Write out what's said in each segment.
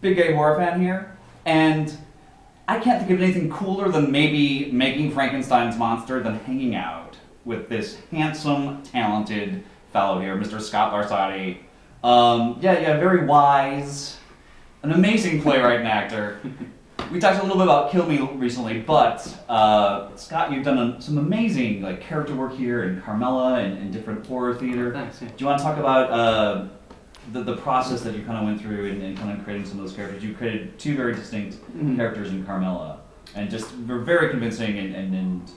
big gay horror fan here, and I can't think of anything cooler than maybe making Frankenstein's monster than hanging out with this handsome, talented fellow here, Mr. Scott Barsotti. Very wise, an amazing playwright and actor. We talked a little bit about Kill Me recently, but Scott, you've done some amazing character work here in Carmella and different horror theater. Thanks. Yeah. Do you want to talk about the process that you kind of went through in kind of creating some of those characters? You created two very distinct characters in Carmella, and just were very convincing and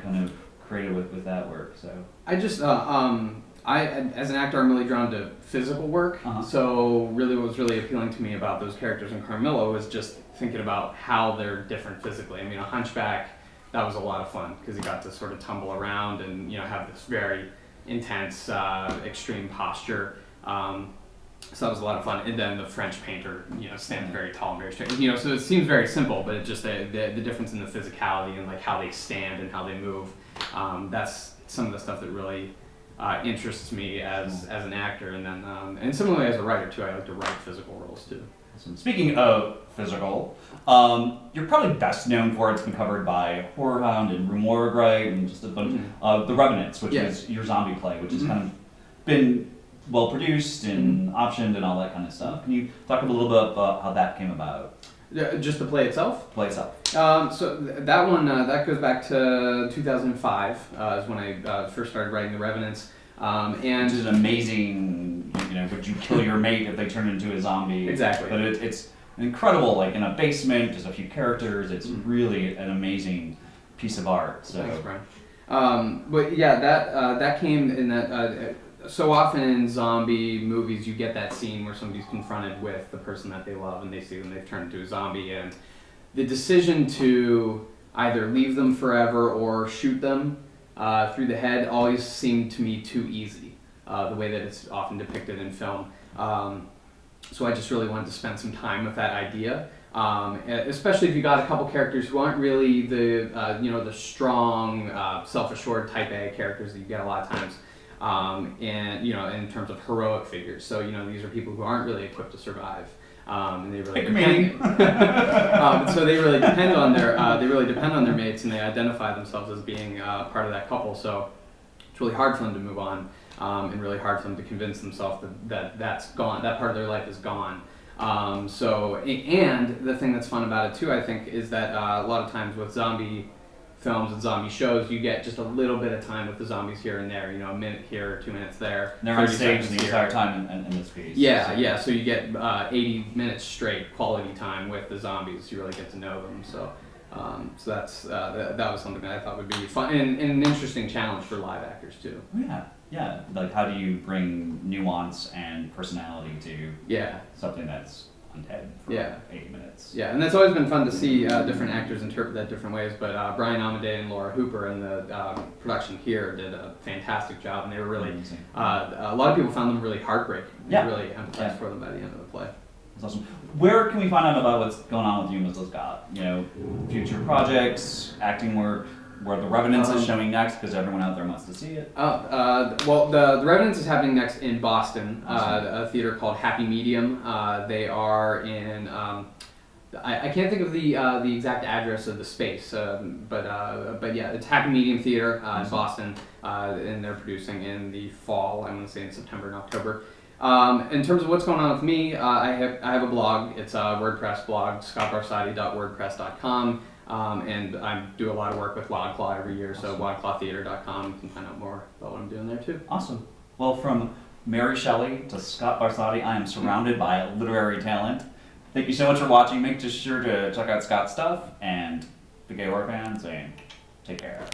kind of creative with that work. So I just as an actor, I'm really drawn to physical work. So really, what was really appealing to me about those characters in Carmilla was just thinking about how they're different physically. I mean, a hunchback, that was a lot of fun because he got to sort of tumble around and have this very intense, extreme posture. So that was a lot of fun. And then the French painter, stands very tall and very straight. So it seems very simple, but it just the difference in the physicality and how they stand and how they move. That's some of the stuff that really interests me as an actor, and then and similarly as a writer too. I like to write physical roles too. Speaking of physical, you're probably best known for it's been covered by Horror Hound and Rue Morgue and just a bunch of The Revenants, which is your zombie play, which has kind of been well produced and optioned and all that kind of stuff. Can you talk a little bit about how that came about? Just the play itself? Play itself. So that one, that goes back to 2005, is when I first started writing The Revenants. And which is an amazing, would you kill your mate if they turn into a zombie? Exactly. But it's incredible, in a basement, just a few characters. It's really an amazing piece of art. So. Thanks, Brian. But yeah, that came in that. So often in zombie movies, you get that scene where somebody's confronted with the person that they love, and they see them, they've turned into a zombie, and the decision to either leave them forever or shoot them through the head always seemed to me too easy, the way that it's often depicted in film. So I just really wanted to spend some time with that idea, especially if you got a couple characters who aren't really the strong, self-assured type A characters that you get a lot of times. And in terms of heroic figures, so these are people who aren't really equipped to survive, and they really depend. So they really depend on their mates, and they identify themselves as being part of that couple. So it's really hard for them to move on, and really hard for them to convince themselves that's gone. That part of their life is gone. And the thing that's fun about it too, I think, is that a lot of times with zombie films and zombie shows, you get just a little bit of time with the zombies here and there, a minute here or 2 minutes there. They're on stage the entire time in this piece. Yeah, so you get 80 minutes straight quality time with the zombies. You really get to know them. So that's that was something that I thought would be fun and an interesting challenge for live actors too. Yeah. How do you bring nuance and personality to something that's undead for 80 minutes? Yeah, and that's always been fun to see different actors interpret that different ways, but Brian Amadei and Laura Hooper in the production here did a fantastic job, and they were really, a lot of people found them really heartbreaking. They really empathized for them by the end of the play. That's awesome. Where can we find out about what's going on with you, Mr. Scott? Future projects, acting work, where The Revenants is showing next, because everyone out there wants to see it. Well, the Revenants is happening next in Boston, a theater called Happy Medium. They are in, I can't think of the exact address of the space, but yeah, it's Happy Medium Theater in Boston, and they're producing in the fall. I'm going to say in September and October. In terms of what's going on with me, I have a blog. It's a WordPress blog, scottbarsotti.wordpress.com. And I do a lot of work with Wadclaw every year, so wadclawtheater.com. You can find out more about what I'm doing there too. Awesome. Well, from Mary Shelley to Scott Barsotti, I am surrounded by literary talent. Thank you so much for watching. Make sure to check out Scott's stuff, and the gay horror fans, and take care.